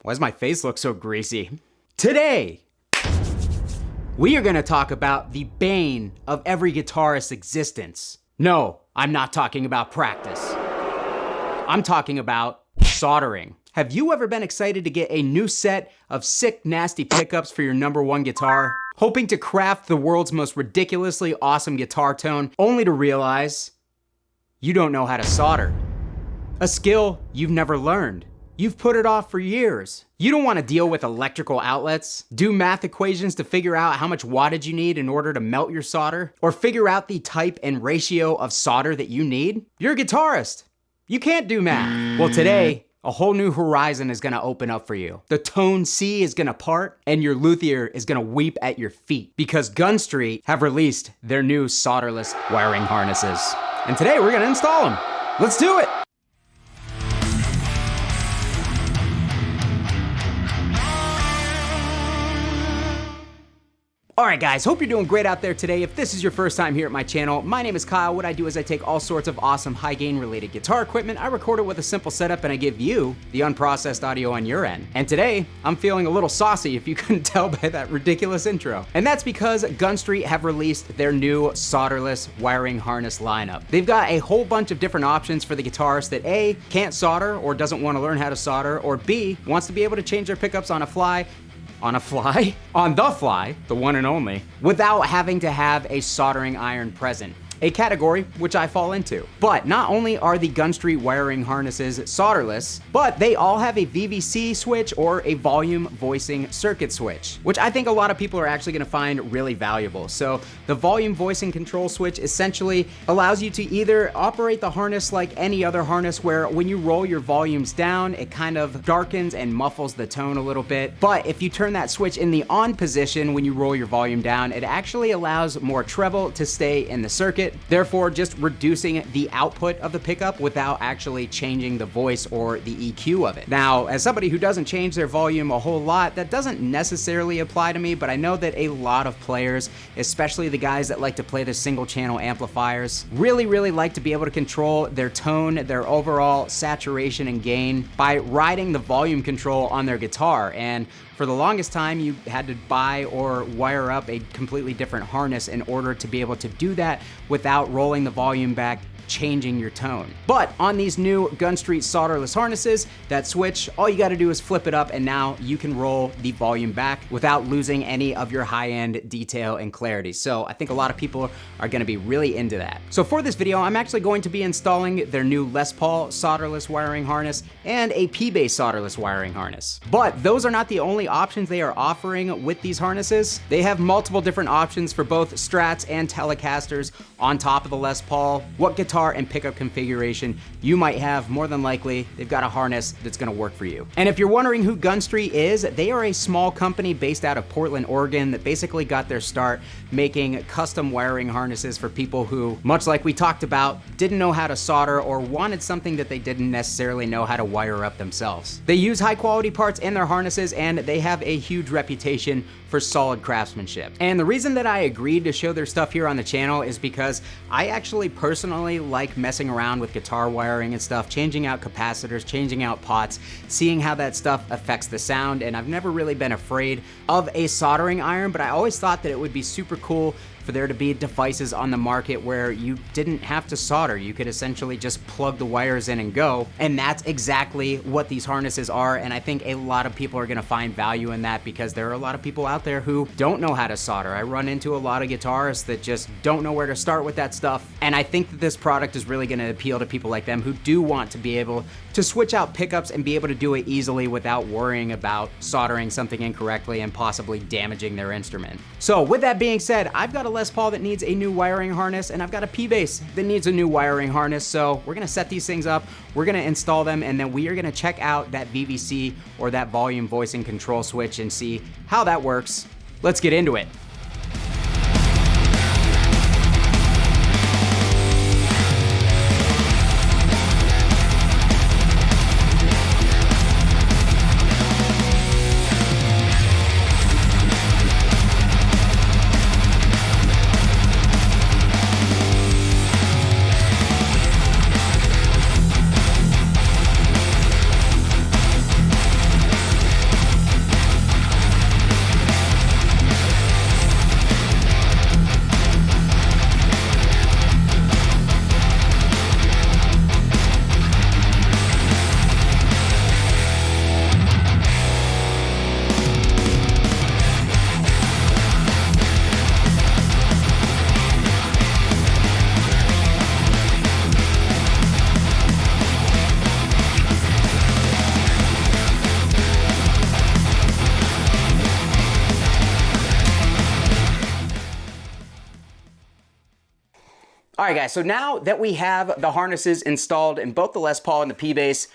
Why does my face look so greasy? Today, we are gonna talk about the bane of every guitarist's existence. No, I'm not talking about practice. I'm talking about soldering. Have you ever been excited to get a new set of sick, nasty pickups for your #1 guitar? Hoping to craft the world's most ridiculously awesome guitar tone, only to realize you don't know how to solder. A skill you've never learned. You've put it off for years. You don't want to deal with electrical outlets, do math equations to figure out how much wattage you need in order to melt your solder, or figure out the type and ratio of solder that you need. You're a guitarist. You can't do math. Well, today, a whole new horizon is gonna open up for you. The tone sea is gonna part, and your luthier is gonna weep at your feet, because Gun Street have released their new solderless wiring harnesses. And today we're gonna install them. Let's do it. Alright guys, hope you're doing great out there today. If this is your first time here at my channel, my name is Kyle. What I do is I take all sorts of awesome high gain related guitar equipment, I record it with a simple setup, and I give you the unprocessed audio on your end. And today, I'm feeling a little saucy if you couldn't tell by that ridiculous intro. And that's because Gun Street have released their new solderless wiring harness lineup. They've got a whole bunch of different options for the guitarist that A, can't solder or doesn't want to learn how to solder, or B, wants to be able to change their pickups on the fly, the one and only, without having to have a soldering iron present. A category which I fall into. But not only are the Gun Street wiring harnesses solderless, but they all have a VVC switch or a volume voicing circuit switch, which I think a lot of people are actually gonna find really valuable. So the volume voicing control switch essentially allows you to either operate the harness like any other harness, where when you roll your volumes down, it kind of darkens and muffles the tone a little bit. But if you turn that switch in the on position when you roll your volume down, it actually allows more treble to stay in the circuit, therefore just reducing the output of the pickup without actually changing the voice or the EQ of it. Now, as somebody who doesn't change their volume a whole lot, that doesn't necessarily apply to me, but I know that a lot of players, especially the guys that like to play the single channel amplifiers, really like to be able to control their tone, their overall saturation and gain by riding the volume control on their guitar. And for the longest time, you had to buy or wire up a completely different harness in order to be able to do that without rolling the volume back, changing your tone. But on these new Gun Street solderless harnesses, that switch, all you gotta do is flip it up, and now you can roll the volume back without losing any of your high-end detail and clarity. So I think a lot of people are gonna be really into that. So for this video, I'm actually going to be installing their new Les Paul solderless wiring harness and a P-Bass solderless wiring harness. But those are not the only options they are offering with these harnesses. They have multiple different options for both Strats and Telecasters on top of the Les Paul. What guitar and pickup configuration you might have, more than likely, they've got a harness that's gonna work for you. And if you're wondering who Gun Street is, they are a small company based out of Portland, Oregon that basically got their start making custom wiring harnesses for people who, much like we talked about, didn't know how to solder or wanted something that they didn't necessarily know how to wire up themselves. They use high quality parts in their harnesses, and they have a huge reputation for solid craftsmanship. And the reason that I agreed to show their stuff here on the channel is because I actually personally like messing around with guitar wiring and stuff, changing out capacitors, changing out pots, seeing how that stuff affects the sound, and I've never really been afraid of a soldering iron, but I always thought that it would be super cool for there to be devices on the market where you didn't have to solder. You could essentially just plug the wires in and go. And that's exactly what these harnesses are. And I think a lot of people are gonna find value in that, because there are a lot of people out there who don't know how to solder. I run into a lot of guitarists that just don't know where to start with that stuff. And I think that this product is really gonna appeal to people like them who do want to be able to switch out pickups and be able to do it easily without worrying about soldering something incorrectly and possibly damaging their instrument. So with that being said, I've got a Les Paul that needs a new wiring harness, and I've got a P-Bass that needs a new wiring harness. So we're gonna set these things up, we're gonna install them, and then we are gonna check out that VVC or that volume voicing control switch and see how that works. Let's get into it. All right, guys, so now that we have the harnesses installed in both the Les Paul and the P-Bass,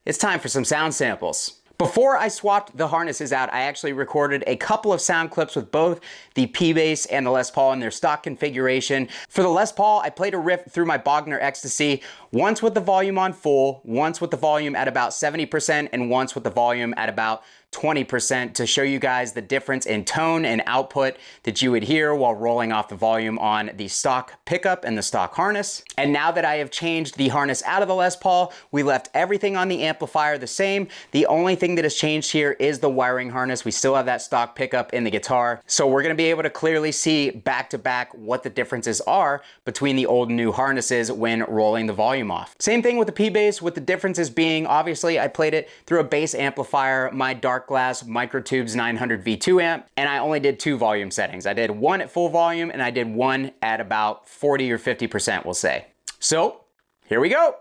it's time for some sound samples. Before I swapped the harnesses out, I actually recorded a couple of sound clips with both the P-Bass and the Les Paul in their stock configuration. For the Les Paul, I played a riff through my Bogner Ecstasy, once with the volume on full, once with the volume at about 70%, and once with the volume at about 20% to show you guys the difference in tone and output that you would hear while rolling off the volume on the stock pickup and the stock harness. And now that I have changed the harness out of the Les Paul, we left everything on the amplifier the same. The only thing that has changed here is the wiring harness. We still have that stock pickup in the guitar. So we're gonna be able to clearly see back to back what the differences are between the old and new harnesses when rolling the volume off. Same thing with the P-Bass, with the differences being, obviously I played it through a bass amplifier, my Dark Glass Microtubes 900 V2 amp, and I only did 2 volume settings. I did one at full volume and I did one at about 40 or 50%, we'll say. So here we go.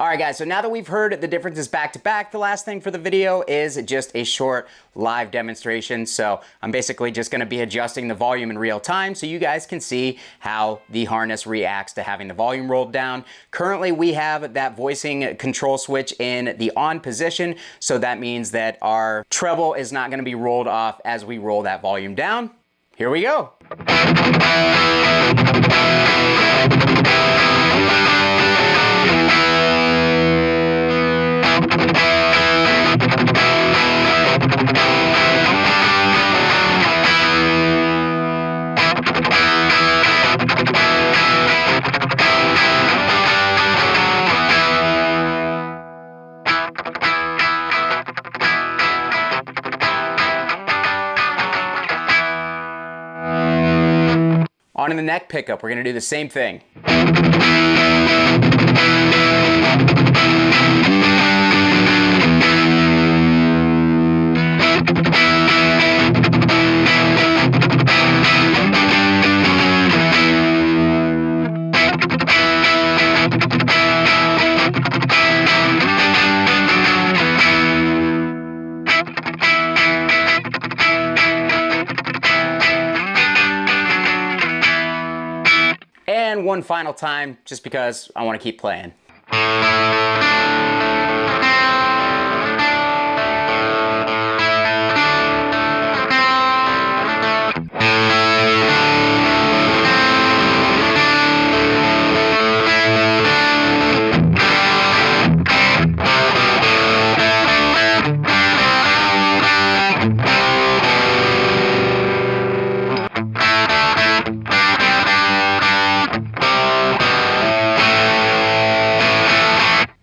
All right, guys, so now that we've heard the differences back to back, the last thing for the video is just a short live demonstration. So I'm basically just gonna be adjusting the volume in real time so you guys can see how the harness reacts to having the volume rolled down. Currently, we have that voicing control switch in the on position, so that means that our treble is not gonna be rolled off as we roll that volume down. Here we go. On to the neck pickup, we're gonna do the same thing. And one final time, just because I want to keep playing.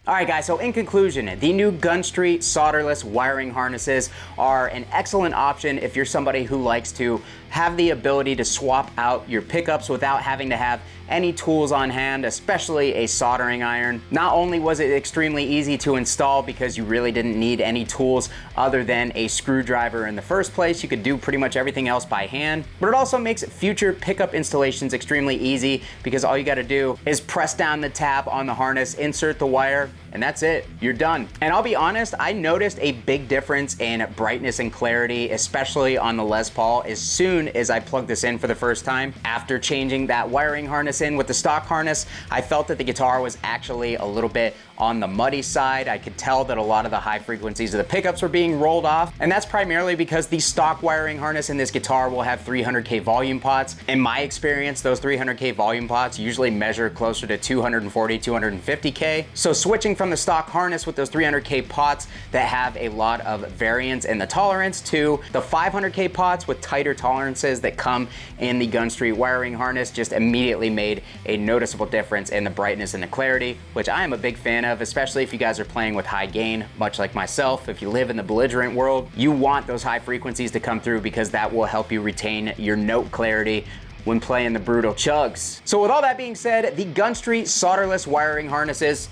Alright guys, so in conclusion, the new Gunstreet solderless wiring harnesses are an excellent option if you're somebody who likes to have the ability to swap out your pickups without having to have any tools on hand, especially a soldering iron. Not only was it extremely easy to install because you really didn't need any tools other than a screwdriver in the first place, you could do pretty much everything else by hand, but it also makes future pickup installations extremely easy because all you gotta do is press down the tab on the harness, insert the wire, and that's it, you're done. And I'll be honest, I noticed a big difference in brightness and clarity, especially on the Les Paul, as soon as I plugged this in for the first time. After changing that wiring harness in with the stock harness, I felt that the guitar was actually a little bit on the muddy side. I could tell that a lot of the high frequencies of the pickups were being rolled off, and that's primarily because the stock wiring harness in this guitar will have 300K volume pots. In my experience, those 300K volume pots usually measure closer to 240, 250K. So switching from the stock harness with those 300K pots that have a lot of variance in the tolerance to the 500K pots with tighter tolerances that come in the Gunstreet wiring harness just immediately made a noticeable difference in the brightness and the clarity, which I am a big fan of, especially if you guys are playing with high gain, much like myself. If you live in the belligerent world, you want those high frequencies to come through because that will help you retain your note clarity when playing the brutal chugs. So with all that being said, the Gunstreet solderless wiring harnesses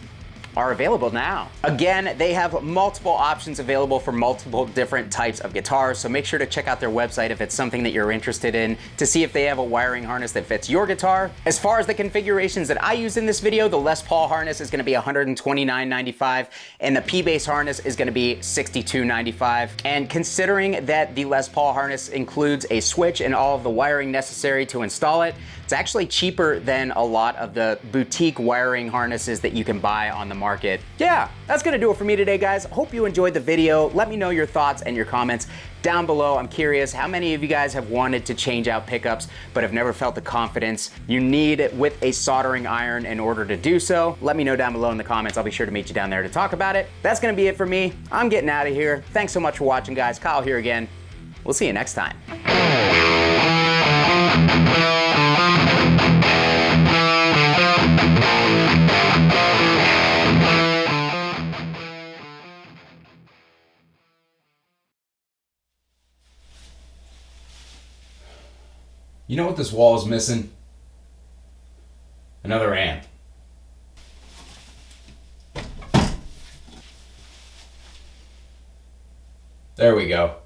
are available now. Again, they have multiple options available for multiple different types of guitars, so make sure to check out their website if it's something that you're interested in to see if they have a wiring harness that fits your guitar. As far as the configurations that I used in this video, the Les Paul harness is gonna be $129.95 and the P-Bass harness is gonna be $62.95. And considering that the Les Paul harness includes a switch and all of the wiring necessary to install it, it's actually cheaper than a lot of the boutique wiring harnesses that you can buy on the market. Yeah, that's gonna do it for me today, guys. Hope you enjoyed the video. Let me know your thoughts and your comments down below. I'm curious how many of you guys have wanted to change out pickups but have never felt the confidence you need with a soldering iron in order to do so. Let me know down below in the comments. I'll be sure to meet you down there to talk about it. That's gonna be it for me. I'm getting out of here. Thanks so much for watching, guys. Kyle here again. We'll see you next time. You know what this wall is missing? Another amp. There we go.